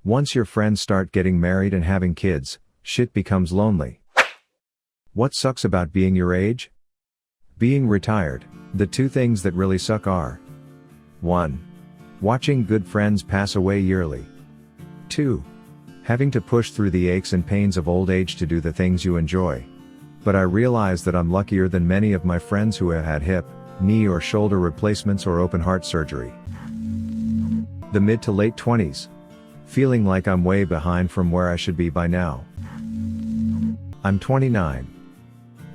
Once your friends start getting married and having kids, shit becomes lonely. What sucks about being your age? Being retired. The two things that really suck are 1. Watching good friends pass away yearly. 2. Having to push through the aches and pains of old age to do the things you enjoy. But I realize that I'm luckier than many of my friends who have had hip, knee or shoulder replacements or open heart surgery. The mid to late 20s. Feeling like I'm way behind from where I should be by now. I'm 29.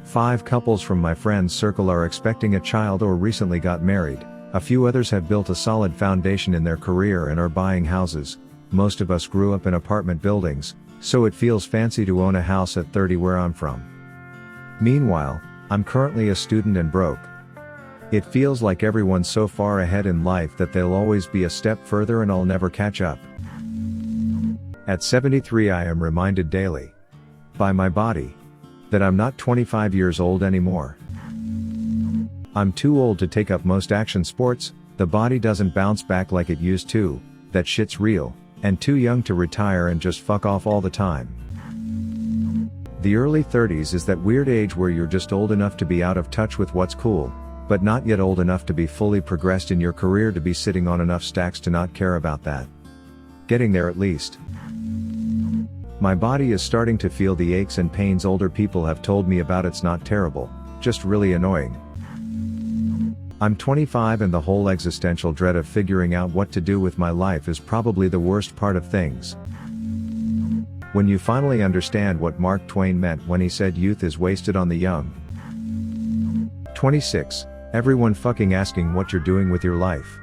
5 couples from my friends' circle are expecting a child or recently got married. A few others have built a solid foundation in their career and are buying houses. Most of us grew up in apartment buildings, so it feels fancy to own a house at 30 where I'm from. Meanwhile, I'm currently a student and broke. It feels like everyone's so far ahead in life that they'll always be a step further and I'll never catch up. At 73 I am reminded daily, by my body, that I'm not 25 years old anymore. I'm too old to take up most action sports, the body doesn't bounce back like it used to, that shit's real, and too young to retire and just fuck off all the time. The early 30s is that weird age where you're just old enough to be out of touch with what's cool, but not yet old enough to be fully progressed in your career to be sitting on enough stacks to not care about that. Getting there at least. My body is starting to feel the aches and pains older people have told me about. It's not terrible, just really annoying. I'm 25 and the whole existential dread of figuring out what to do with my life is probably the worst part of things. When you finally understand what Mark Twain meant when he said youth is wasted on the young. 26. Everyone fucking asking what you're doing with your life.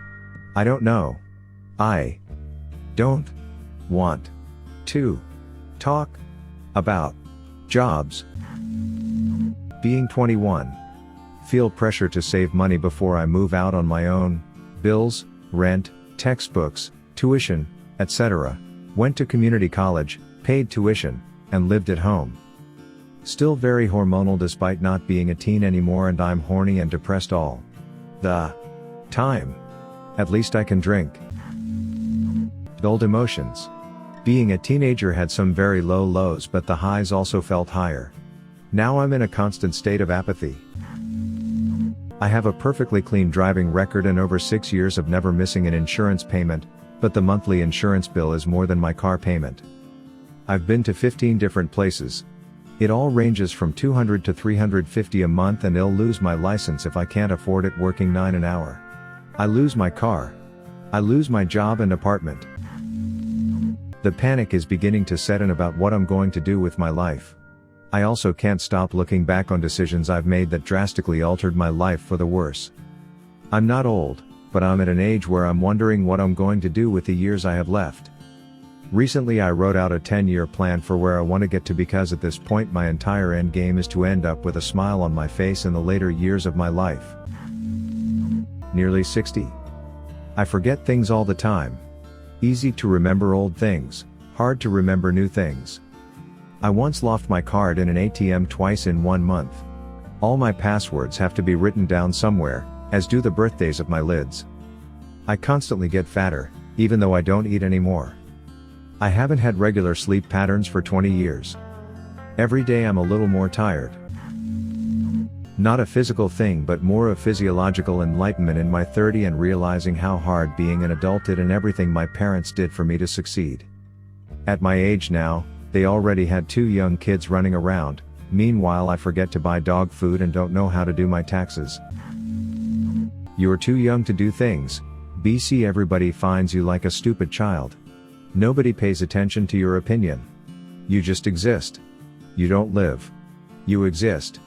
I don't know. I don't want to talk about jobs. Being 21. Feel pressure to save money before I move out on my own. Bills, rent, textbooks, tuition, etc. Went to community college, paid tuition, and lived at home. Still very hormonal despite not being a teen anymore, and I'm horny and depressed all the time. At least I can drink. Dulled emotions. Being a teenager had some very low lows, but the highs also felt higher. Now I'm in a constant state of apathy. I have a perfectly clean driving record and over 6 years of never missing an insurance payment, but the monthly insurance bill is more than my car payment. I've been to 15 different places. It all ranges from $200 to $350 a month, and I'll lose my license if I can't afford it working 9 an hour. I lose my car. I lose my job and apartment. The panic is beginning to set in about what I'm going to do with my life. I also can't stop looking back on decisions I've made that drastically altered my life for the worse. I'm not old, but I'm at an age where I'm wondering what I'm going to do with the years I have left. Recently I wrote out a 10-year plan for where I want to get to, because at this point my entire end game is to end up with a smile on my face in the later years of my life. Nearly 60. I forget things all the time. Easy to remember old things, hard to remember new things. I once lost my card in an ATM twice in 1 month. All my passwords have to be written down somewhere, as do the birthdays of my lids. I constantly get fatter, even though I don't eat anymore. I haven't had regular sleep patterns for 20 years. Every day I'm a little more tired. Not a physical thing, but more of physiological enlightenment in my 30s and realizing how hard being an adult did and everything my parents did for me to succeed. At my age now, they already had 2 young kids running around. Meanwhile I forget to buy dog food and don't know how to do my taxes. You're too young to do things. BC everybody finds you like a stupid child. Nobody pays attention to your opinion. You just exist. You don't live. You exist.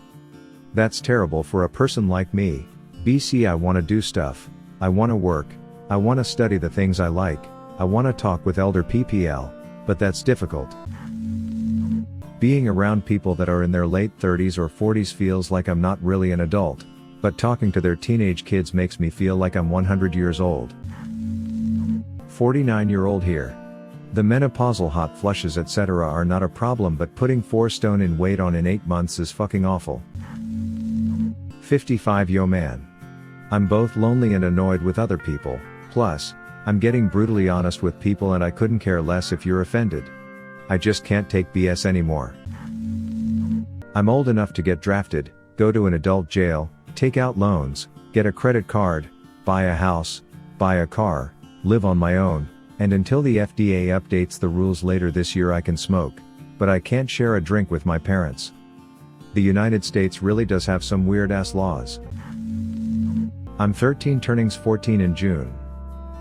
That's terrible for a person like me. BC I want to do stuff. I want to work. I want to study the things I like. I want to talk with elder PPL. But that's difficult. Being around people that are in their late 30s or 40s feels like I'm not really an adult. But talking to their teenage kids makes me feel like I'm 100 years old. 49-year-old here. The menopausal hot flushes etc. are not a problem, but putting 4 stone in weight on in 8 months is fucking awful. 55 yo man. I'm both lonely and annoyed with other people, plus, I'm getting brutally honest with people and I couldn't care less if you're offended. I just can't take BS anymore. I'm old enough to get drafted, go to an adult jail, take out loans, get a credit card, buy a house, buy a car, live on my own, and until the FDA updates the rules later this year I can smoke, but I can't share a drink with my parents. The United States really does have some weird-ass laws. I'm 13 turning 14 in June.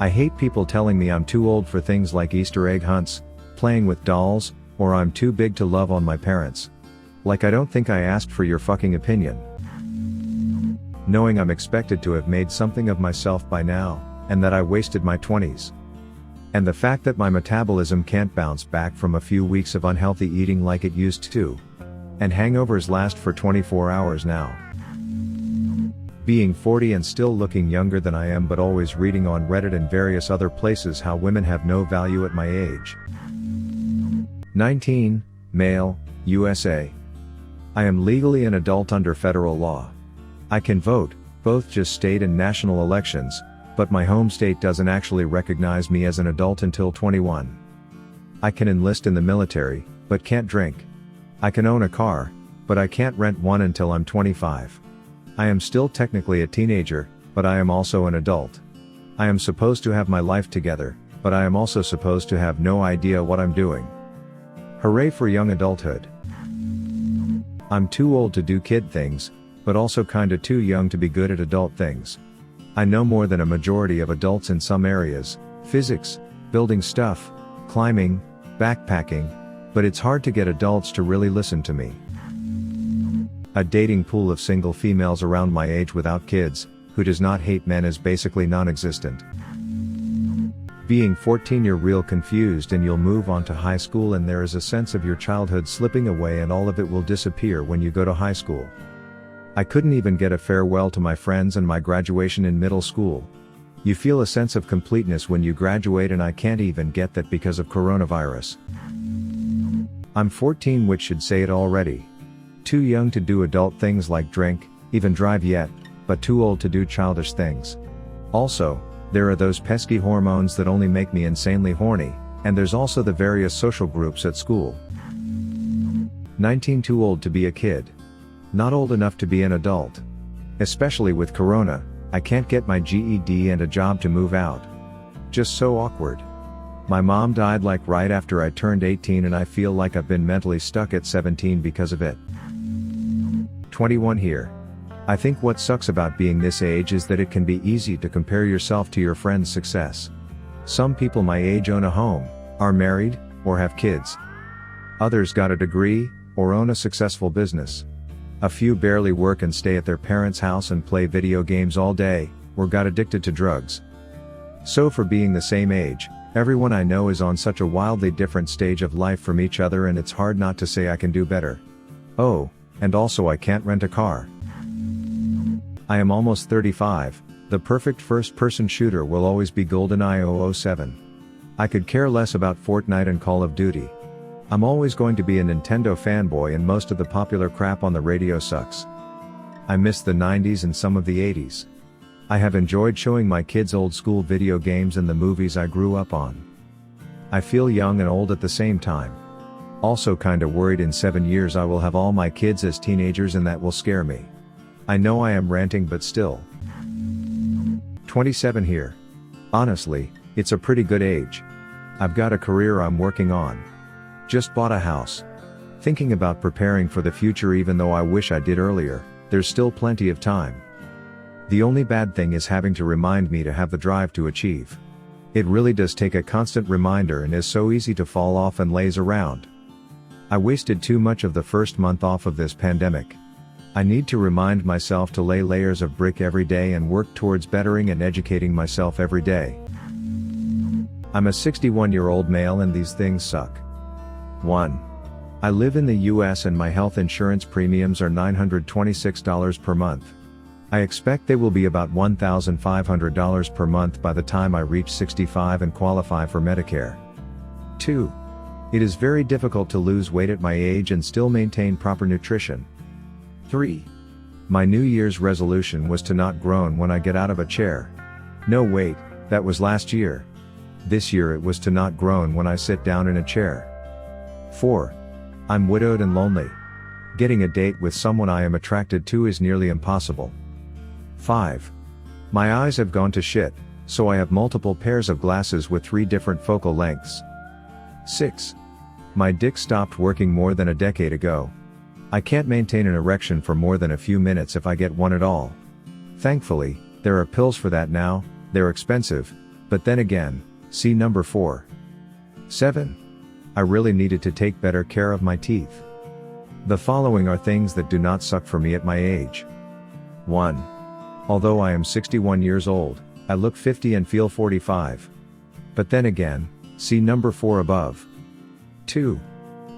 I hate people telling me I'm too old for things like Easter egg hunts, playing with dolls, or I'm too big to love on my parents. Like I don't think I asked for your fucking opinion. Knowing I'm expected to have made something of myself by now, and that I wasted my 20s. And the fact that my metabolism can't bounce back from a few weeks of unhealthy eating like it used to. And hangovers last for 24 hours now. Being 40 and still looking younger than I am but always reading on Reddit and various other places how women have no value at my age. 19, male, USA. I am legally an adult under federal law. I can vote, both just state and national elections, but my home state doesn't actually recognize me as an adult until 21. I can enlist in the military, but can't drink. I can own a car, but I can't rent one until I'm 25. I am still technically a teenager, but I am also an adult. I am supposed to have my life together, but I am also supposed to have no idea what I'm doing. Hooray for young adulthood. I'm too old to do kid things, but also kinda too young to be good at adult things. I know more than a majority of adults in some areas, physics, building stuff, climbing, backpacking, but it's hard to get adults to really listen to me. A dating pool of single females around my age without kids, who does not hate men is basically non-existent. Being 14 you're real confused and you'll move on to high school and there is a sense of your childhood slipping away and all of it will disappear when you go to high school. I couldn't even get a farewell to my friends and my graduation in middle school. You feel a sense of completeness when you graduate and I can't even get that because of coronavirus. I'm 14 which should say it already. Too young to do adult things like drink, even drive yet, but too old to do childish things. Also, there are those pesky hormones that only make me insanely horny, and there's also the various social groups at school. 19 too old to be a kid. Not old enough to be an adult. Especially with corona, I can't get my GED and a job to move out. Just so awkward. My mom died like right after I turned 18 and I feel like I've been mentally stuck at 17 because of it. 21 here. I think what sucks about being this age is that it can be easy to compare yourself to your friend's success. Some people my age own a home, are married, or have kids. Others got a degree, or own a successful business. A few barely work and stay at their parents' house and play video games all day, or got addicted to drugs. So for being the same age, everyone I know is on such a wildly different stage of life from each other and it's hard not to say I can do better. Oh, and also I can't rent a car. I am almost 35, the perfect first-person shooter will always be GoldenEye 007. I could care less about Fortnite and Call of Duty. I'm always going to be a Nintendo fanboy and most of the popular crap on the radio sucks. I miss the 90s and some of the 80s. I have enjoyed showing my kids old school video games and the movies I grew up on. I feel young and old at the same time. Also kinda worried in 7 years I will have all my kids as teenagers and that will scare me. I know I am ranting but still. 27 here. Honestly, it's a pretty good age. I've got a career I'm working on. Just bought a house. Thinking about preparing for the future even though I wish I did earlier, there's still plenty of time. The only bad thing is having to remind me to have the drive to achieve. It really does take a constant reminder and is so easy to fall off and laze around. I wasted too much of the first month off of this pandemic. I need to remind myself to lay layers of brick every day and work towards bettering and educating myself every day. I'm a 61-year-old male and these things suck. 1. I live in the US and my health insurance premiums are $926 per month. I expect they will be about $1,500 per month by the time I reach 65 and qualify for Medicare. 2. It is very difficult to lose weight at my age and still maintain proper nutrition. 3. My New Year's resolution was to not groan when I get out of a chair. No wait, that was last year. This year it was to not groan when I sit down in a chair. 4. I'm widowed and lonely. Getting a date with someone I am attracted to is nearly impossible. 5. My eyes have gone to shit, so I have multiple pairs of glasses with 3 different focal lengths. 6. My dick stopped working more than a decade ago. I can't maintain an erection for more than a few minutes if I get one at all. Thankfully, there are pills for that now. They're expensive, but then again, see number 4. 7. I really needed to take better care of my teeth. The following are things that do not suck for me at my age. 1. Although I am 61 years old, I look 50 and feel 45. But then again, see number 4 above. 2.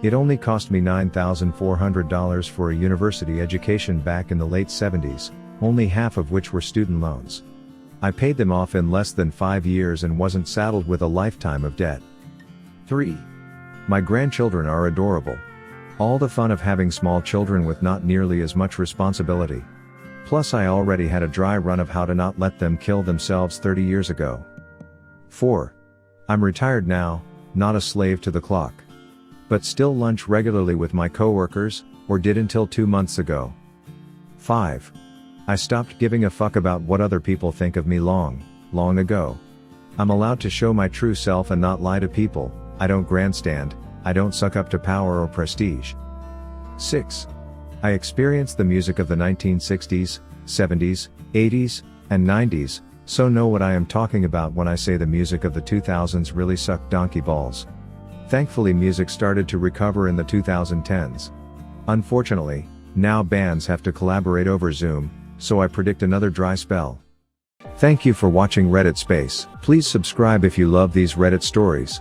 It only cost me $9,400 for a university education back in the late 70s, only half of which were student loans. I paid them off in less than 5 years and wasn't saddled with a lifetime of debt. 3. My grandchildren are adorable. All the fun of having small children with not nearly as much responsibility. Plus I already had a dry run of how to not let them kill themselves 30 years ago. 4. I'm retired now, not a slave to the clock. But still lunch regularly with my coworkers, or did until 2 months ago. 5. I stopped giving a fuck about what other people think of me long ago. I'm allowed to show my true self and not lie to people. I don't grandstand, I don't suck up to power or prestige. 6. I experienced the music of the 1960s, 70s, 80s, and 90s, so know what I am talking about when I say the music of the 2000s really sucked donkey balls. Thankfully music started to recover in the 2010s. Unfortunately, now bands have to collaborate over Zoom, so I predict another dry spell. Thank you for watching Reddit Space. Please subscribe if you love these Reddit stories.